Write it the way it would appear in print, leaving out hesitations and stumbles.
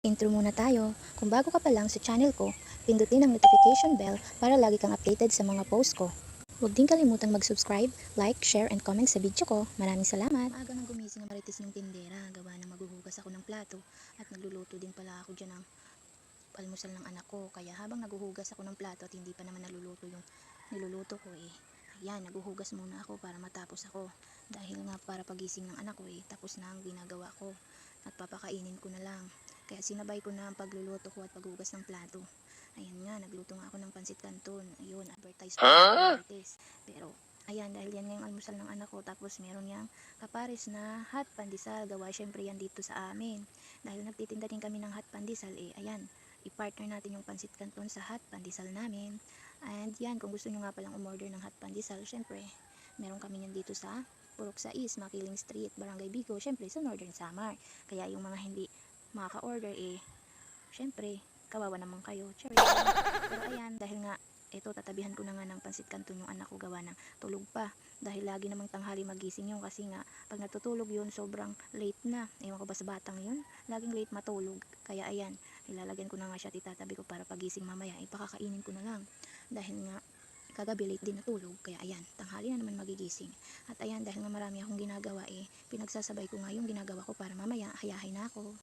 Intro muna tayo. Kung bago ka pa lang sa channel ko, pindutin ang notification bell para lagi kang updated sa mga post ko. Huwag din kalimutang mag-subscribe, like, share, and comment sa video ko. Maraming salamat. Maaga nang gumising na marites yung tindera. Gawa na maghuhugas ako ng plato. At nagluluto din pala ako dyan ng almusal ng anak ko. Kaya habang naghuhugas ako ng plato at hindi pa naman naluluto yung niluluto ko ayan, naghuhugas muna ako para matapos ako. Dahil nga para pagising ng anak ko tapos na ang ginagawa ko. At papakainin ko na lang. Kaya sinabay ko na ang pagluluto ko at paghugas ng plato. Ayan nga, nagluto nga ako ng pansit canton. Ayun, advertise ko ng artist. Pero, ayan, dahil yan nga yung almusal ng anak ko. Tapos meron yang kapares na hot pandesal. Gawa syempre yan dito sa amin. Dahil nagtitinda din kami ng hot pandesal, ayan, i-partner natin yung pansit canton sa hot pandesal namin. And yan, kung gusto nyo nga palang umorder ng hot pandesal, syempre, meron kami yan dito sa Purok 6, Makiling Street, Barangay Bigo, syempre sa Northern Samar. Kaya yung mga hindi makaka-order syempre, kawawa naman kayo. Cherry. Pero ayan, dahil nga ito, tatabihan ko na nga ng pansit canton yung anak ko gawa ng tulog pa. Dahil lagi namang tanghali magising yun kasi nga pag natutulog yun sobrang late na. Ewan ko ba sa batang yun, laging late matulog. Kaya ayan, ilalagyan ko na nga siya at itatabi ko para pagising mamaya ipakakainin ko na lang. Dahil nga kagabi late din natulog, kaya ayan, tanghali na naman magigising. At ayan, dahil nga marami akong ginagawa pinagsasabay ko nga yung ginagawa ko para mamaya hayahay na ako.